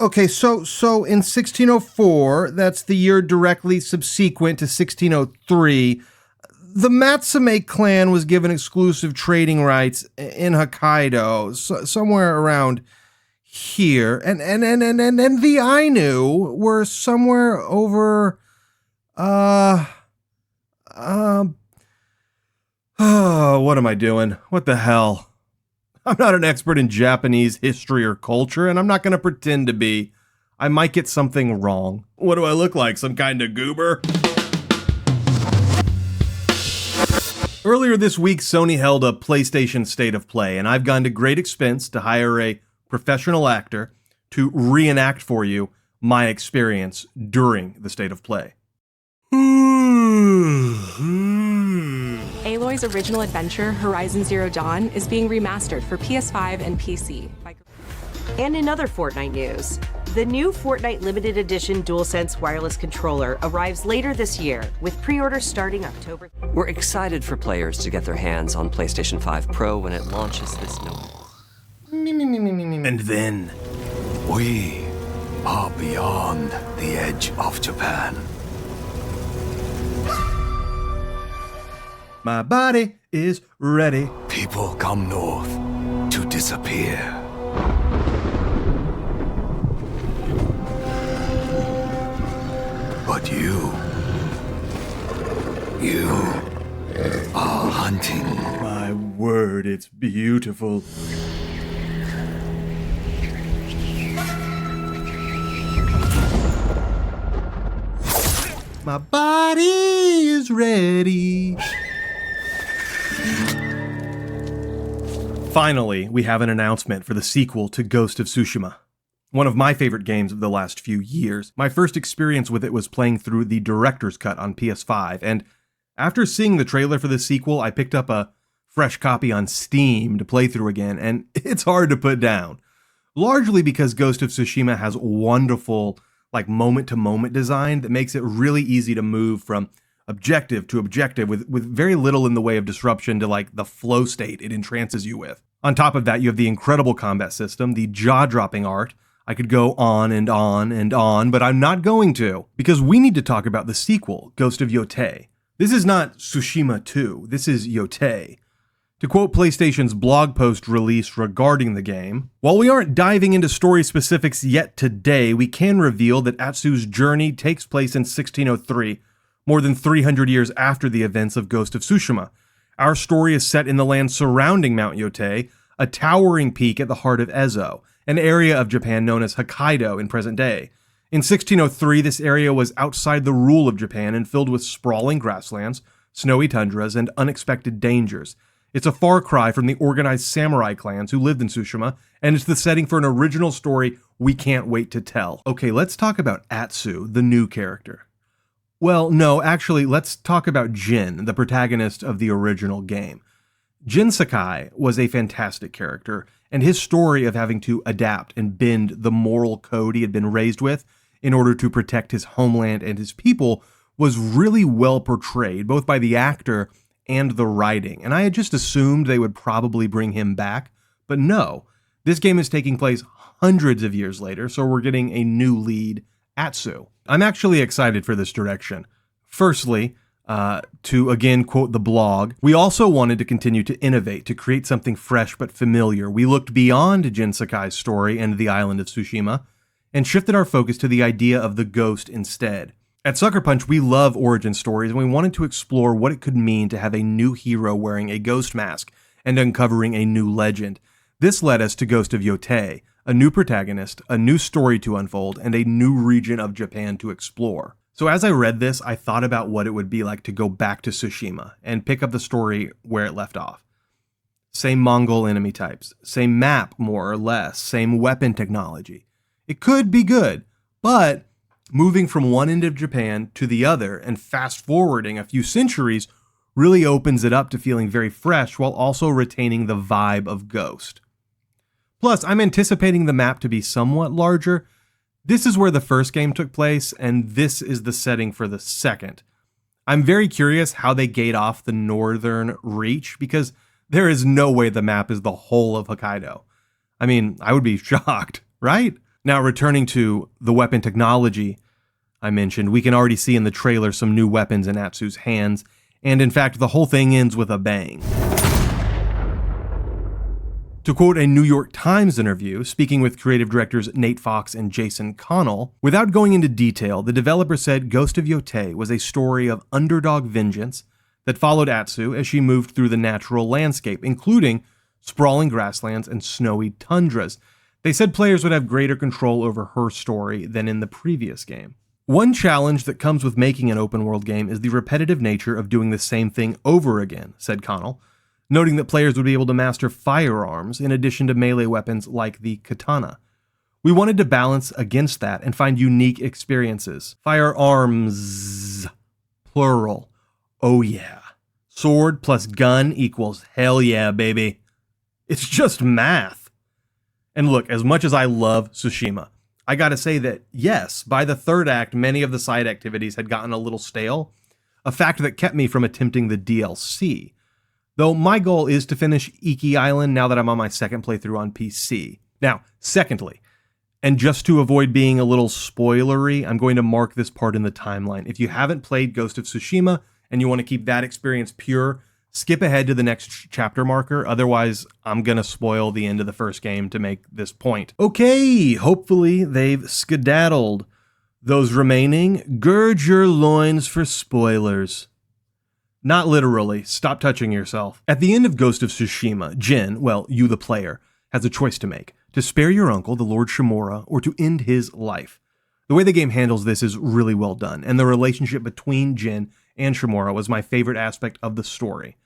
Okay, so in 1604, that's the year directly subsequent to 1603, the Matsume clan was given exclusive trading rights in Hokkaido, somewhere around here, and the Ainu were somewhere over, what am I doing? What the hell? I'm not an expert in Japanese history or culture, and I'm not going to pretend to be. I might get something wrong. What do I look like, some kind of goober? Earlier this week, Sony held a PlayStation State of Play, and I've gone to great expense to hire a professional actor to reenact for you my experience during the State of Play. Aloy's original adventure, Horizon Zero Dawn, is being remastered for PS5 and PC. And in other Fortnite news, the new Fortnite Limited Edition DualSense wireless controller arrives later this year, with pre-orders starting October. We're excited for players to get their hands on PlayStation 5 Pro when it launches this November. And then, we are beyond the edge of Japan. my body is ready. People come north to disappear. But you are hunting. My word, it's beautiful. My body is ready. Finally, we have an announcement for the sequel to Ghost of Tsushima. One of my favorite games of the last few years. My first experience with it was playing through the director's cut on PS5, and after seeing the trailer for the sequel, I picked up a fresh copy on Steam to play through again, and it's hard to put down. Largely because Ghost of Tsushima has wonderful, moment-to-moment design that makes it really easy to move from objective to objective with very little in the way of disruption to the flow state it entrances you with. On top of that, you have the incredible combat system, the jaw-dropping art. I could go on and on and on, but I'm not going to, because we need to talk about the sequel, Ghost of Yotei. This is not Tsushima 2, this is Yotei. To quote PlayStation's blog post released regarding the game, while we aren't diving into story specifics yet today, we can reveal that Atsu's journey takes place in 1603, more than 300 years after the events of Ghost of Tsushima. Our story is set in the land surrounding Mount Yotei, a towering peak at the heart of Ezo, an area of Japan known as Hokkaido in present day. In 1603, this area was outside the rule of Japan and filled with sprawling grasslands, snowy tundras, and unexpected dangers. It's a far cry from the organized samurai clans who lived in Tsushima, and it's the setting for an original story we can't wait to tell. Okay, let's talk about Atsu, the new character. Well, no, actually, let's talk about Jin, the protagonist of the original game. Jin Sakai was a fantastic character, and his story of having to adapt and bend the moral code he had been raised with in order to protect his homeland and his people was really well portrayed, both by the actor and the writing, and I had just assumed they would probably bring him back, but no. This game is taking place hundreds of years later, so we're getting a new lead, Atsu. I'm actually excited for this direction. Firstly, to again quote the blog, we also wanted to continue to innovate, to create something fresh but familiar. We looked beyond Jin Sakai's story and the island of Tsushima, and shifted our focus to the idea of the ghost instead. At Sucker Punch, we love origin stories, and we wanted to explore what it could mean to have a new hero wearing a ghost mask and uncovering a new legend. This led us to Ghost of Yotei, a new protagonist, a new story to unfold, and a new region of Japan to explore. So as I read this, I thought about what it would be like to go back to Tsushima and pick up the story where it left off. Same Mongol enemy types, same map more or less, same weapon technology. It could be good, but moving from one end of Japan to the other and fast forwarding a few centuries really opens it up to feeling very fresh while also retaining the vibe of Ghost. Plus, I'm anticipating the map to be somewhat larger. This is where the first game took place, and this is the setting for the second. I'm very curious how they gate off the northern reach, because there is no way the map is the whole of Hokkaido. I mean, I would be shocked, right? Now, returning to the weapon technology I mentioned, we can already see in the trailer some new weapons in Atsu's hands, and in fact, the whole thing ends with a bang. To quote a New York Times interview, speaking with creative directors Nate Fox and Jason Connell, without going into detail, the developer said Ghost of Yotei was a story of underdog vengeance that followed Atsu as she moved through the natural landscape, including sprawling grasslands and snowy tundras. They said players would have greater control over her story than in the previous game. One challenge that comes with making an open-world game is the repetitive nature of doing the same thing over again, said Connell, noting that players would be able to master firearms in addition to melee weapons like the katana. We wanted to balance against that and find unique experiences. Firearms, plural. Oh yeah. Sword plus gun equals hell yeah, baby. It's just math. And look, as much as I love Tsushima, I gotta say that, yes, by the third act, many of the side activities had gotten a little stale, a fact that kept me from attempting the DLC. Though my goal is to finish Iki Island now that I'm on my second playthrough on PC. Now, secondly, and just to avoid being a little spoilery, I'm going to mark this part in the timeline. If you haven't played Ghost of Tsushima and you want to keep that experience pure, skip ahead to the next chapter marker. Otherwise, I'm going to spoil the end of the first game to make this point. Okay, hopefully they've skedaddled. Those remaining, gird your loins for spoilers. Not literally, stop touching yourself. At the end of Ghost of Tsushima, Jin, well, you the player, has a choice to make. To spare your uncle, the Lord Shimura, or to end his life. The way the game handles this is really well done, and the relationship between Jin and Shimura was my favorite aspect of the story.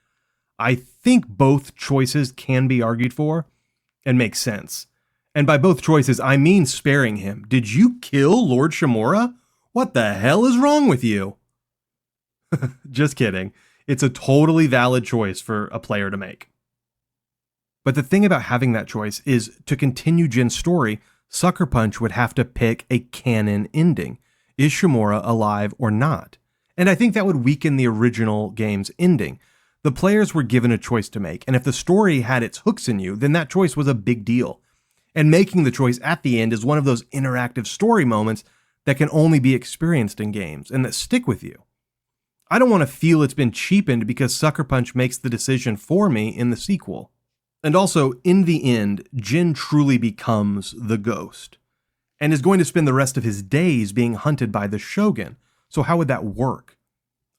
I think both choices can be argued for and make sense. And by both choices, I mean sparing him. Did you kill Lord Shimura? What the hell is wrong with you? Just kidding. It's a totally valid choice for a player to make. But the thing about having that choice is to continue Jin's story, Sucker Punch would have to pick a canon ending. Is Shimura alive or not? And I think that would weaken the original game's ending. The players were given a choice to make, and if the story had its hooks in you, then that choice was a big deal. And making the choice at the end is one of those interactive story moments that can only be experienced in games and that stick with you. I don't want to feel it's been cheapened because Sucker Punch makes the decision for me in the sequel. And also, in the end, Jin truly becomes the ghost, and is going to spend the rest of his days being hunted by the Shogun. So how would that work?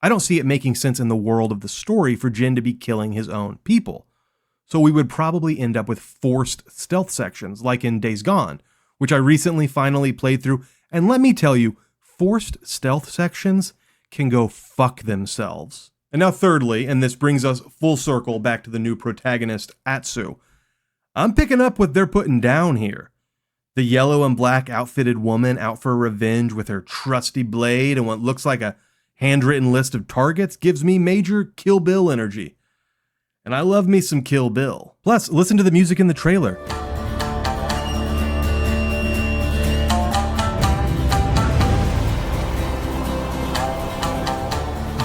I don't see it making sense in the world of the story for Jin to be killing his own people. So we would probably end up with forced stealth sections, like in Days Gone, which I recently finally played through, and let me tell you, forced stealth sections can go fuck themselves. And now thirdly, and this brings us full circle back to the new protagonist, Atsu, I'm picking up what they're putting down here. The yellow and black outfitted woman out for revenge with her trusty blade and what looks like a handwritten list of targets gives me major Kill Bill energy. And I love me some Kill Bill. Plus, listen to the music in the trailer.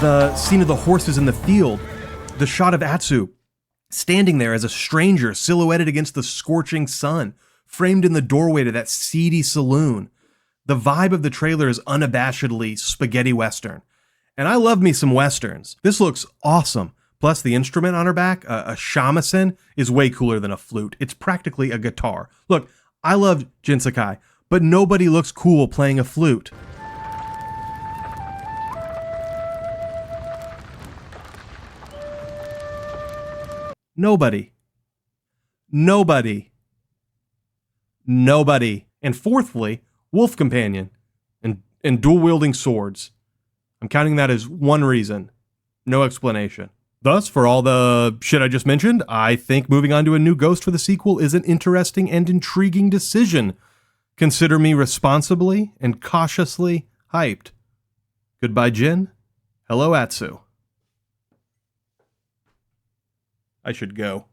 The scene of the horses in the field, the shot of Atsu standing there as a stranger silhouetted against the scorching sun, framed in the doorway to that seedy saloon. The vibe of the trailer is unabashedly spaghetti western. And I love me some westerns. This looks awesome. Plus the instrument on her back, a shamisen, is way cooler than a flute. It's practically a guitar. Look, I love Jin Sakai, but nobody looks cool playing a flute. Nobody. And fourthly, wolf companion and dual-wielding swords. I'm counting that as one reason. No explanation. Thus, for all the shit I just mentioned, I think moving on to a new Ghost for the sequel is an interesting and intriguing decision. Consider me responsibly and cautiously hyped. Goodbye, Jin. Hello, Atsu. I should go.